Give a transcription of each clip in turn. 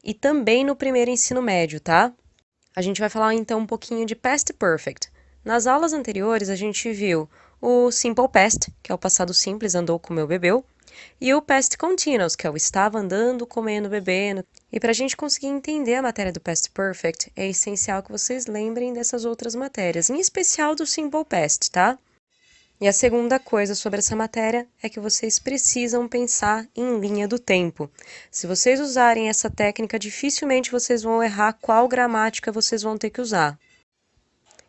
e também no primeiro ensino médio, tá? A gente vai falar então um pouquinho de Past Perfect. Nas aulas anteriores a gente viu o Simple Past, que é o passado simples, andou, comeu, bebeu, e o Past Continuous, que é o estava andando, comendo, bebendo. E para a gente conseguir entender a matéria do Past Perfect, é essencial que vocês lembrem dessas outras matérias, em especial do Simple Past, tá? E a segunda coisa sobre essa matéria é que vocês precisam pensar em linha do tempo. Se vocês usarem essa técnica, dificilmente vocês vão errar qual gramática vocês vão ter que usar.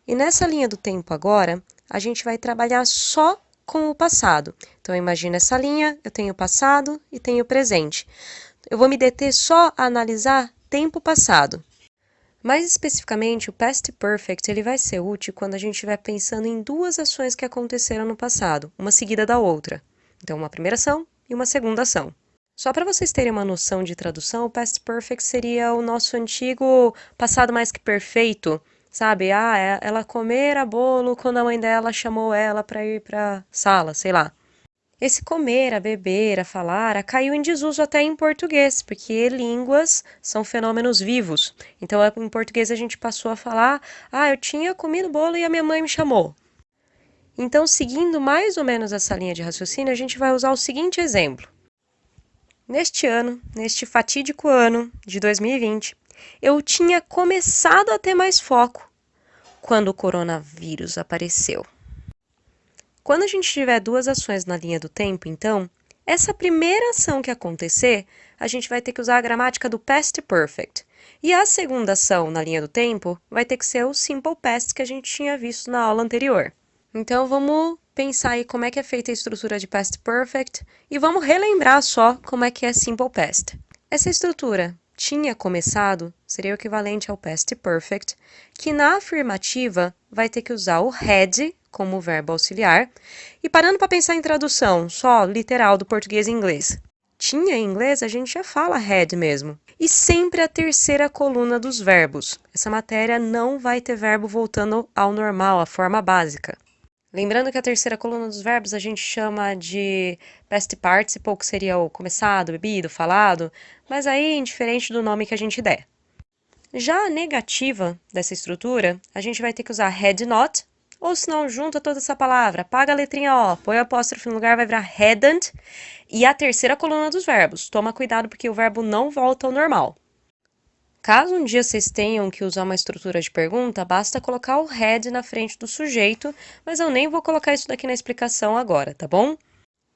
E nessa linha do tempo agora, a gente vai trabalhar só com o passado. Então, imagina essa linha, eu tenho passado e tenho presente. Eu vou me deter só a analisar tempo passado. Mais especificamente, o Past Perfect ele vai ser útil quando a gente estiver pensando em duas ações que aconteceram no passado, uma seguida da outra. Então, uma primeira ação e uma segunda ação. Só para vocês terem uma noção de tradução, o Past Perfect seria o nosso antigo passado mais que perfeito, sabe? Ela comera bolo quando a mãe dela chamou ela para ir para sala, sei lá. Esse comer, a beber, a falar, caiu em desuso até em português, porque línguas são fenômenos vivos. Então, em português a gente passou a falar, eu tinha comido bolo e a minha mãe me chamou. Então, seguindo mais ou menos essa linha de raciocínio, a gente vai usar o seguinte exemplo. Neste ano, neste fatídico ano de 2020, eu tinha começado a ter mais foco quando o coronavírus apareceu. Quando a gente tiver duas ações na linha do tempo, então, essa primeira ação que acontecer, a gente vai ter que usar a gramática do Past Perfect. E a segunda ação na linha do tempo vai ter que ser o Simple Past que a gente tinha visto na aula anterior. Então, vamos pensar aí como é que é feita a estrutura de Past Perfect e vamos relembrar só como é que é Simple Past. Essa estrutura tinha começado seria o equivalente ao Past Perfect, que na afirmativa vai ter que usar o had como verbo auxiliar. E parando para pensar em tradução, só literal do português e inglês. Tinha em inglês, a gente já fala had mesmo. E sempre a terceira coluna dos verbos. Essa matéria não vai ter verbo voltando ao normal, à forma básica. Lembrando que a terceira coluna dos verbos a gente chama de past participle, que seria o começado, bebido, falado, mas aí indiferente do nome que a gente der. Já a negativa dessa estrutura, a gente vai ter que usar had not, ou se não, junta toda essa palavra, apaga a letrinha O, põe o apóstrofo no lugar, vai virar hadn't, e a terceira coluna dos verbos. Toma cuidado porque o verbo não volta ao normal. Caso um dia vocês tenham que usar uma estrutura de pergunta, basta colocar o had na frente do sujeito, mas eu nem vou colocar isso daqui na explicação agora, tá bom?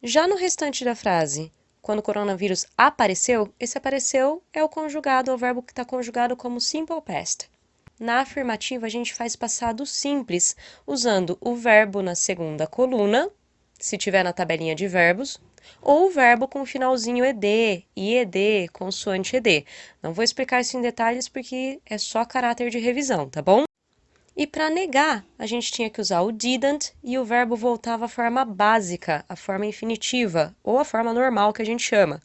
Já no restante da frase, quando o coronavírus apareceu, esse apareceu é o conjugado, é o verbo que está conjugado como simple past. Na afirmativa, a gente faz passado simples, usando o verbo na segunda coluna, se tiver na tabelinha de verbos, ou o verbo com o finalzinho ed, ied, consoante ed. Não vou explicar isso em detalhes porque é só caráter de revisão, tá bom? E para negar, a gente tinha que usar o didn't e o verbo voltava à forma básica, a forma infinitiva, ou a forma normal que a gente chama.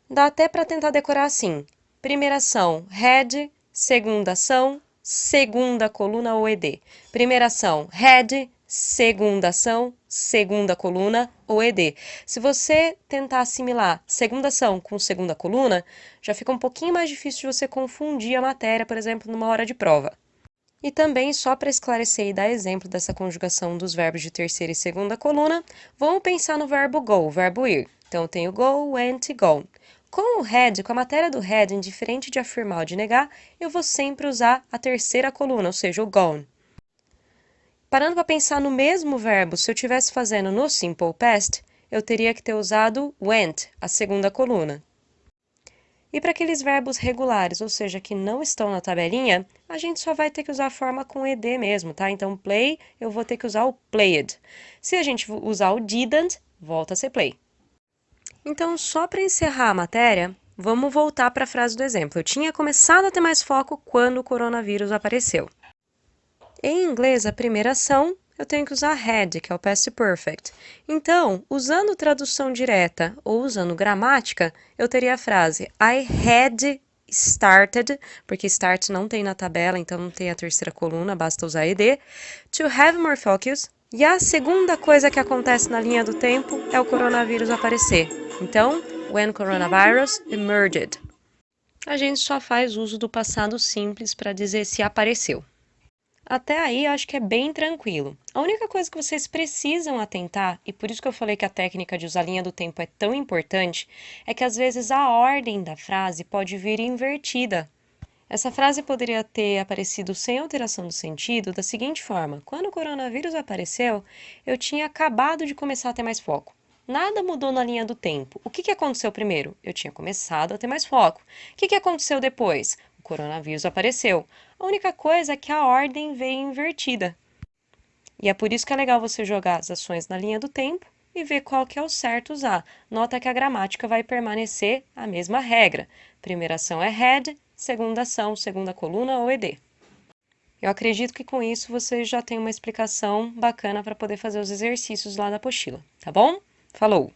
Dá até para tentar decorar assim. Primeira ação, had, segunda ação, segunda coluna ou ed. Primeira ação, had, segunda ação, segunda coluna ou ed. Se você tentar assimilar segunda ação com segunda coluna, já fica um pouquinho mais difícil de você confundir a matéria, por exemplo, numa hora de prova. E também, só para esclarecer e dar exemplo dessa conjugação dos verbos de terceira e segunda coluna, vamos pensar no verbo go, o verbo ir. Então, eu tenho go, went e gone. Com o had, com a matéria do had, indiferente de afirmar ou de negar, eu vou sempre usar a terceira coluna, ou seja, o gone. Parando para pensar no mesmo verbo, se eu estivesse fazendo no simple past, eu teria que ter usado went, a segunda coluna. E para aqueles verbos regulares, ou seja, que não estão na tabelinha, a gente só vai ter que usar a forma com ed mesmo, tá? Então, play, eu vou ter que usar o played. Se a gente usar o didn't, volta a ser play. Então, só para encerrar a matéria, vamos voltar para a frase do exemplo. Eu tinha começado a ter mais foco quando o coronavírus apareceu. Em inglês, a primeira ação, eu tenho que usar had, que é o past perfect. Então, usando tradução direta ou usando gramática, eu teria a frase I had started, porque start não tem na tabela, então não tem a terceira coluna, basta usar ed, to have more focus. E a segunda coisa que acontece na linha do tempo é o coronavírus aparecer. Então, when coronavirus emerged. A gente só faz uso do passado simples para dizer se apareceu. Até aí, eu acho que é bem tranquilo. A única coisa que vocês precisam atentar, e por isso que eu falei que a técnica de usar a linha do tempo é tão importante, é que às vezes a ordem da frase pode vir invertida. Essa frase poderia ter aparecido sem alteração do sentido da seguinte forma: quando o coronavírus apareceu, eu tinha acabado de começar a ter mais foco. Nada mudou na linha do tempo. O que aconteceu primeiro? Eu tinha começado a ter mais foco. O que aconteceu depois? O coronavírus apareceu. A única coisa é que a ordem veio invertida. E é por isso que é legal você jogar as ações na linha do tempo e ver qual que é o certo usar. Nota que a gramática vai permanecer a mesma regra. Primeira ação é had, segunda ação, segunda coluna ou ed. Eu acredito que com isso você já tem uma explicação bacana para poder fazer os exercícios lá da apostila, tá bom? Falou!